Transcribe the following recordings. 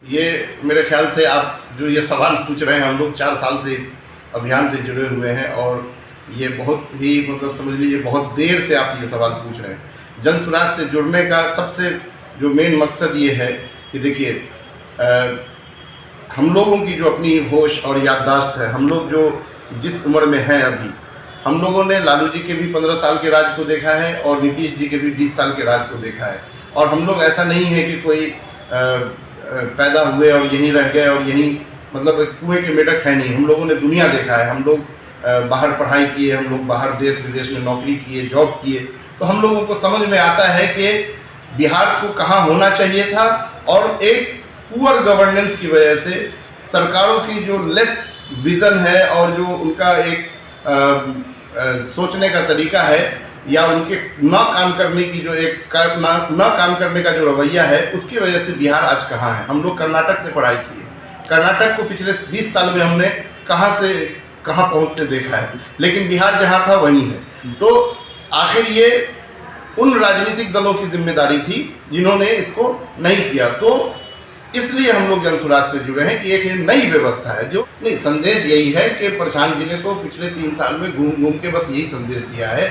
ये मेरे ख्याल से आप जो ये सवाल पूछ रहे हैं, हम लोग 4 साल से इस अभियान से जुड़े हुए हैं और ये बहुत ही मतलब समझ लीजिए बहुत देर से आप ये सवाल पूछ रहे हैं। जन स्वराज से जुड़ने का सबसे जो मेन मकसद ये है कि देखिए हम लोगों की जो अपनी होश और याददाश्त है, हम लोग जो जिस उम्र में हैं अभी, हम लोगों ने लालू जी के भी 15 साल के राज को देखा है और नीतीश जी के भी 20 साल के राज को देखा है। और हम लोग ऐसा नहीं है कि कोई पैदा हुए और यहीं रह गए और यहीं मतलब कुएं के मेढक है नहीं। हम लोगों ने दुनिया देखा है, हम लोग बाहर पढ़ाई किए, हम लोग बाहर देश विदेश में नौकरी किए, जॉब किए, तो हम लोगों को समझ में आता है कि बिहार को कहाँ होना चाहिए था। और एक पुअर गवर्नेंस की वजह से सरकारों की जो लेस विज़न है और जो उनका एक सोचने का तरीका है या उनके ना काम करने की जो एक ना काम करने का जो रवैया है, उसकी वजह से बिहार आज कहाँ है। हम लोग कर्नाटक से पढ़ाई किए, कर्नाटक को पिछले 20 साल में हमने कहाँ से कहाँ पहुँचते देखा है, लेकिन बिहार जहाँ था वहीं है। तो आखिर ये उन राजनीतिक दलों की जिम्मेदारी थी जिन्होंने इसको नहीं किया। तो इसलिए हम लोग जन स्वराज से जुड़े हैं कि एक नई व्यवस्था है जो नहीं। संदेश यही है कि प्रशांत जी ने तो पिछले 3 साल में घूम घूम के बस यही संदेश दिया है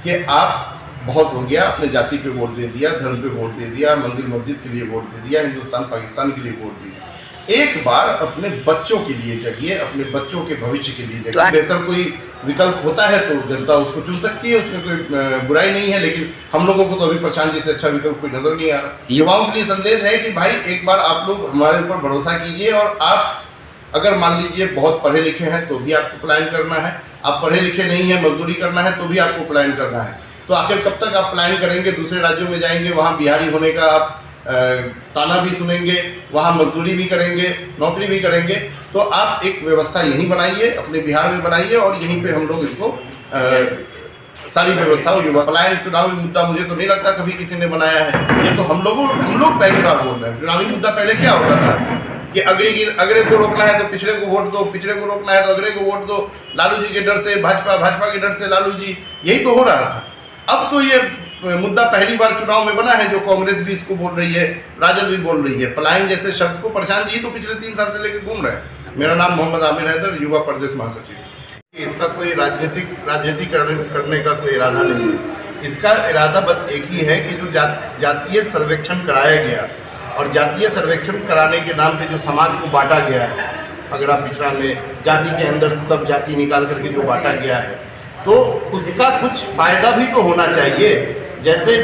कि आप बहुत हो गया, अपने जाति पे वोट दे दिया, धर्म पे वोट दे दिया, मंदिर मस्जिद के लिए वोट दे दिया, हिंदुस्तान पाकिस्तान के लिए वोट दे दिया। एक बार अपने बच्चों के लिए जगिए, अपने बच्चों के भविष्य के लिए जगिए। बेहतर कोई विकल्प होता है तो जनता उसको चुन सकती है, उसमें कोई बुराई नहीं है, लेकिन हम लोगों को तो अभी प्रशांत जी से अच्छा विकल्प कोई नजर नहीं आ रहा। युवाओं के लिए संदेश है कि भाई एक बार आप लोग हमारे ऊपर भरोसा कीजिए और आप अगर मान लीजिए बहुत पढ़े लिखे हैं तो भी आपको पलायन करना है, आप पढ़े लिखे नहीं हैं मजदूरी करना है तो भी आपको पलायन करना है। तो आखिर कब तक आप पलायन करेंगे? दूसरे राज्यों में जाएंगे, वहाँ बिहारी होने का आप ताना भी सुनेंगे, वहाँ मजदूरी भी करेंगे, नौकरी भी करेंगे। तो आप एक व्यवस्था यहीं बनाइए, अपने बिहार में बनाइए और यहीं पे हम लोग इसको सारी व्यवस्थाओं युवा पलायन चुनावी मुद्दा मुझे तो नहीं लगता कभी किसी ने बनाया है। ये तो हम लोग पहली बार बोल रहे हैं। चुनावी मुद्दा पहले क्या होता था कि अगड़े को रोकना है तो पिछड़े को वोट दो, पिछड़े को रोकना है तो अगड़े को वोट दो, लालू जी के डर से भाजपा के डर से लालू जी, यही तो हो रहा था। अब तो ये मुद्दा पहली बार चुनाव में बना है जो कांग्रेस भी इसको बोल रही है, राजद भी बोल रही है। पलायन जैसे शब्द को प्रशांत जी तो पिछले 3 साल से लेकर घूम रहे हैं। मेरा नाम मोहम्मद आमिर हैदर, युवा प्रदेश महासचिव। इसका कोई राजनीति करने का कोई इरादा नहीं है। इसका इरादा बस एक ही है कि जो जातीय सर्वेक्षण कराया गया और जातीय सर्वेक्षण कराने के नाम पे जो समाज को बांटा गया है, अगर आप पिछड़ा में जाति के अंदर सब जाति निकाल करके जो बांटा गया है, तो उसका कुछ फायदा भी तो होना चाहिए। जैसे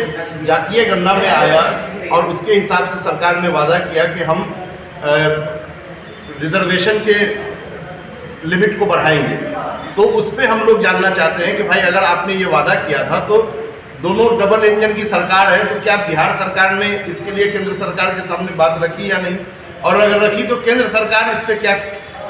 जातीय गणना में आया और उसके हिसाब से सरकार ने वादा किया कि हम रिजर्वेशन के लिमिट को बढ़ाएंगे, तो उस पर हम लोग जानना चाहते हैं कि भाई अगर आपने ये वादा किया था तो दोनों डबल इंजन की सरकार है, तो क्या बिहार सरकार ने इसके लिए केंद्र सरकार के सामने बात रखी या नहीं? और अगर रखी तो केंद्र सरकार इस पर क्या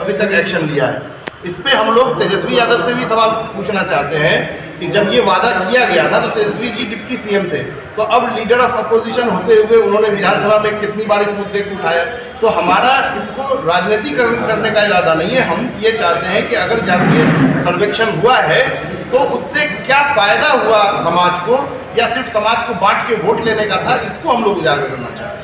अभी तक एक्शन लिया है? इस पर हम लोग तेजस्वी यादव से भी सवाल पूछना चाहते हैं कि जब ये वादा किया गया था तो तेजस्वी जी डिप्टी सीएम थे, तो अब लीडर ऑफ अपोजिशन होते हुए उन्होंने विधानसभा में कितनी बार इस मुद्दे को उठाया। तो हमारा इसको राजनीतिकरण करने का इरादा नहीं है। हम ये चाहते हैं कि अगर जातीय सर्वेक्षण हुआ है तो उससे क्या फायदा हुआ समाज को, या सिर्फ समाज को बांट के वोट लेने का था, इसको हम लोग उजागर करना चाहते हैं।